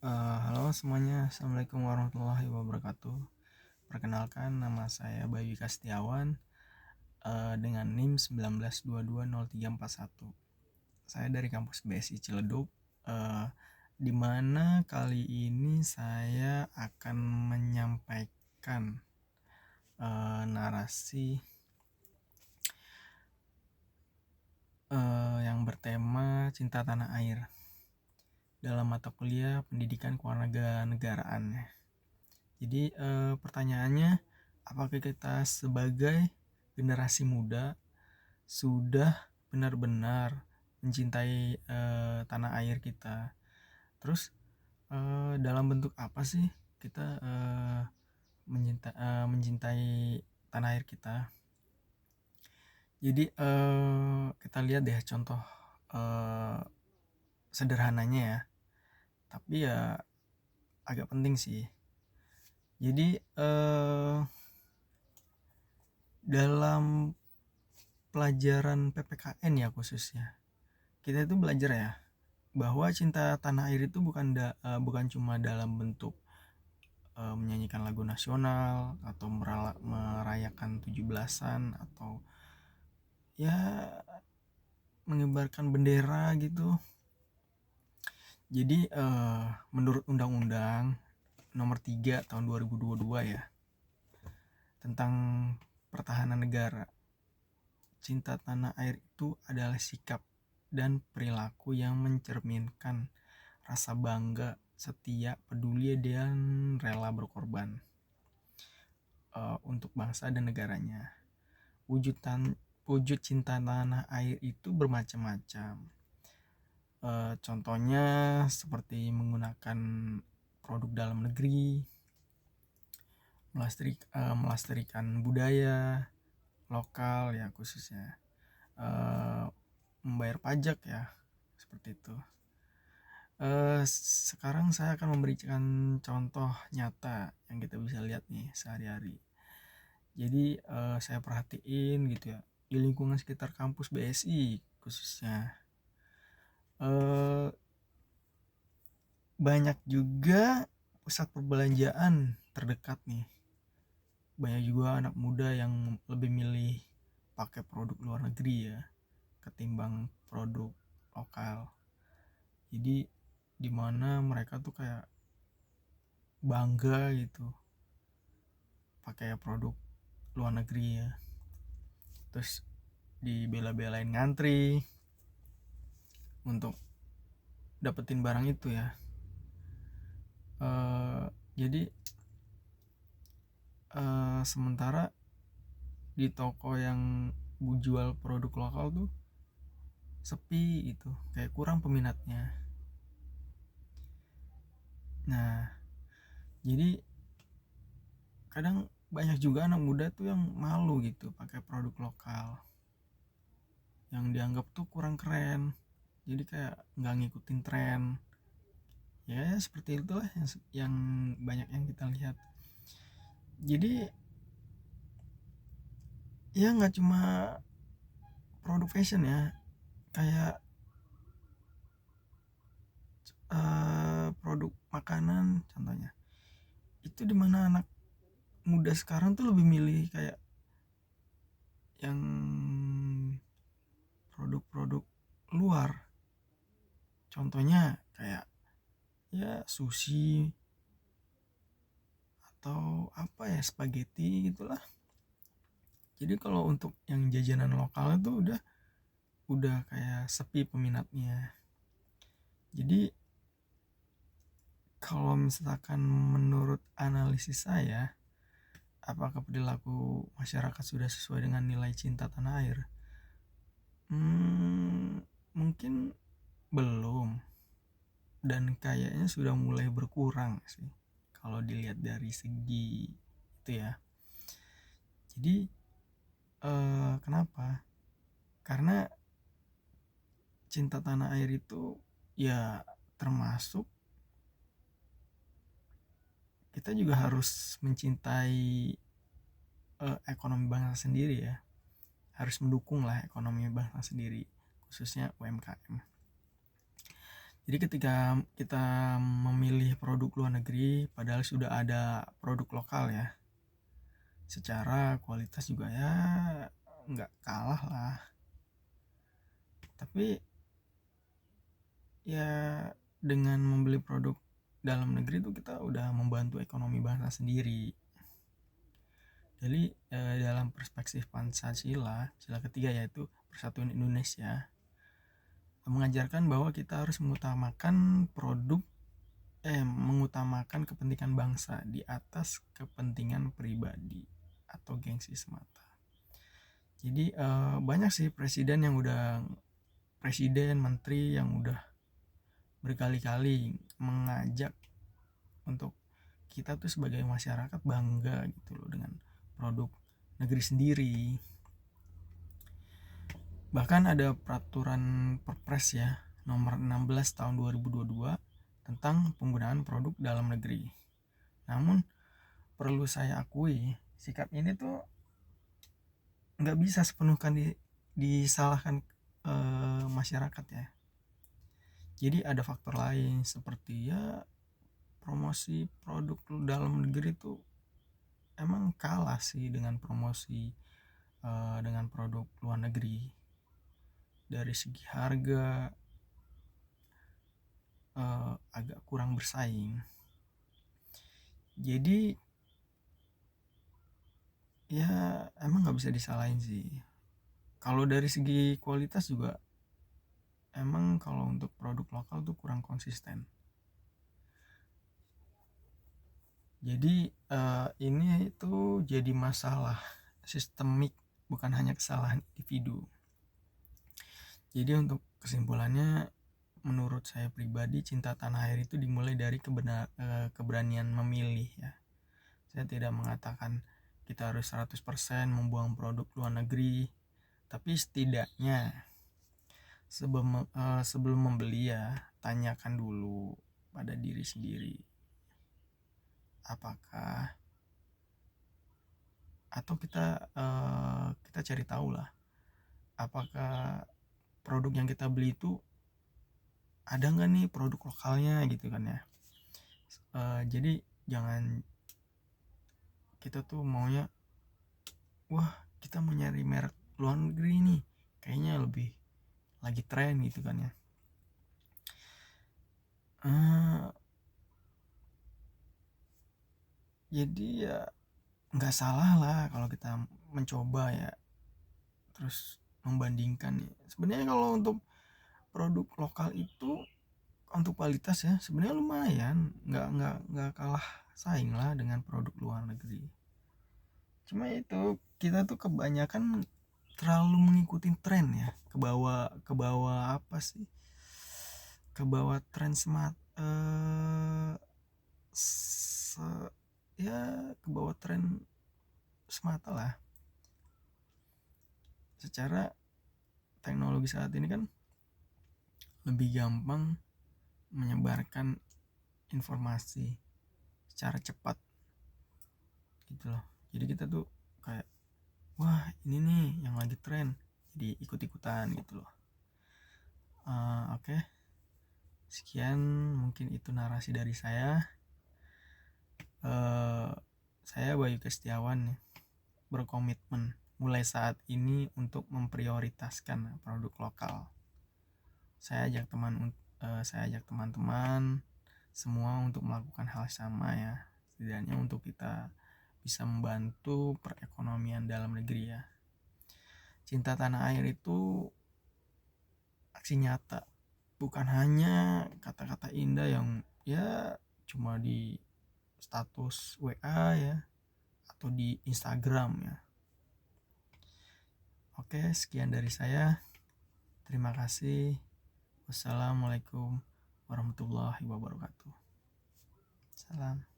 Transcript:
Halo semuanya, Assalamualaikum warahmatullahi wabarakatuh. Perkenalkan, nama saya Bayu Kastiawan dengan NIM 19220341. Saya dari kampus BSI Ciledug, di mana kali ini saya akan menyampaikan narasi yang bertema cinta tanah air dalam mata kuliah pendidikan kewarganegaraan. Jadi pertanyaannya, apakah kita sebagai generasi muda sudah benar-benar mencintai tanah air kita? Terus dalam bentuk apa sih kita mencintai tanah air kita? Jadi kita lihat deh contoh sederhananya ya, tapi ya agak penting sih. Jadi dalam pelajaran PPKN ya khususnya, kita itu belajar ya bahwa cinta tanah air itu bukan cuma dalam bentuk menyanyikan lagu nasional atau merayakan 17-an atau ya mengibarkan bendera gitu. Jadi menurut Undang-Undang Nomor 3 tahun 2022 ya, tentang pertahanan negara, cinta tanah air itu adalah sikap dan perilaku yang mencerminkan rasa bangga, setia, peduli, dan rela berkorban untuk bangsa dan negaranya. Wujud cinta tanah air itu bermacam-macam. Contohnya seperti menggunakan produk dalam negeri, melestarikan budaya lokal ya khususnya, membayar pajak ya, seperti itu. Sekarang saya akan memberikan contoh nyata yang kita bisa lihat nih sehari-hari. Jadi saya perhatiin gitu ya, di lingkungan sekitar kampus BSI khususnya banyak juga pusat perbelanjaan terdekat nih. Banyak juga anak muda yang lebih milih pakai produk luar negeri ya ketimbang produk lokal. Jadi dimana mereka tuh kayak bangga gitu pakai produk luar negeri ya, terus dibela-belain ngantri untuk dapetin barang itu ya. Jadi sementara di toko yang jual produk lokal tuh sepi gitu, kayak kurang peminatnya. Nah, jadi kadang banyak juga anak muda tuh yang malu gitu pakai produk lokal, yang dianggap tuh kurang keren, jadi kayak nggak ngikutin tren ya, seperti itulah yang banyak yang kita lihat. Jadi ya nggak cuma produk fashion ya, kayak produk makanan contohnya, itu dimana anak muda sekarang tuh lebih milih kayak yang produk-produk luar, contohnya kayak ya sushi atau apa ya, spaghetti gitulah. Jadi kalau untuk yang jajanan lokal itu udah kayak sepi peminatnya. Jadi kalau misalkan menurut analisis saya, apakah perilaku masyarakat sudah sesuai dengan nilai cinta tanah air? Mungkin belum, dan kayaknya sudah mulai berkurang sih kalau dilihat dari segi itu ya. Jadi kenapa? Karena cinta tanah air itu ya termasuk kita juga harus mencintai ekonomi bangsa sendiri ya, harus mendukung lah ekonomi bangsa sendiri, khususnya UMKM. Jadi ketika kita memilih produk luar negeri padahal sudah ada produk lokal ya, secara kualitas juga ya nggak kalah lah, tapi ya dengan membeli produk dalam negeri itu kita udah membantu ekonomi bangsa sendiri. Jadi dalam perspektif Pancasila, sila ketiga yaitu Persatuan Indonesia, mengajarkan bahwa kita harus mengutamakan kepentingan bangsa di atas kepentingan pribadi atau gengsi semata. Jadi banyak sih menteri yang udah berkali-kali mengajak untuk kita tuh sebagai masyarakat bangga gitu loh dengan produk negeri sendiri. Bahkan ada peraturan Perpres ya nomor 16 tahun 2022 tentang penggunaan produk dalam negeri. Namun perlu saya akui, sikap ini tuh nggak bisa sepenuhnya disalahkan masyarakat ya. Jadi ada faktor lain seperti ya promosi produk dalam negeri tuh emang kalah sih dengan promosi dengan produk luar negeri. Dari segi harga agak kurang bersaing. Jadi ya emang nggak bisa disalahin sih. Kalau dari segi kualitas juga emang kalau untuk produk lokal tuh kurang konsisten. Jadi ini itu jadi masalah sistemik, bukan hanya kesalahan individu. Jadi untuk kesimpulannya, menurut saya pribadi cinta tanah air itu dimulai dari keberanian memilih ya. Saya tidak mengatakan kita harus 100% membuang produk luar negeri, tapi setidaknya sebelum membeli ya tanyakan dulu pada diri sendiri, apakah, atau kita cari tahu lah apakah produk yang kita beli itu ada nggak nih produk lokalnya gitu kan ya. Jadi jangan kita tuh maunya wah kita mau nyari merek luar negeri nih kayaknya lebih lagi tren gitu kan ya. Jadi ya nggak salah lah kalau kita mencoba ya, terus membandingkan ya. Sebenarnya kalau untuk produk lokal itu untuk kualitas ya sebenarnya lumayan, nggak kalah saing lah dengan produk luar negeri. Cuma itu kita tuh kebanyakan terlalu mengikuti tren ya, ke bawah apa sih, ke bawah tren ya ke bawah tren semata lah. Secara teknologi saat ini kan lebih gampang menyebarkan informasi secara cepat gitu loh. Jadi kita tuh kayak wah ini nih yang lagi tren, jadi ikut-ikutan gitu loh. Oke. Sekian mungkin itu narasi dari saya. Saya Bayu Kestiawan berkomitmen mulai saat ini untuk memprioritaskan produk lokal. Saya ajak teman-teman semua untuk melakukan hal sama ya, setidaknya untuk kita bisa membantu perekonomian dalam negeri ya. Cinta tanah air itu aksi nyata, bukan hanya kata-kata indah yang ya cuma di status WA ya atau di Instagram ya. Oke, sekian dari saya. Terima kasih. Wassalamualaikum warahmatullahi wabarakatuh. Salam.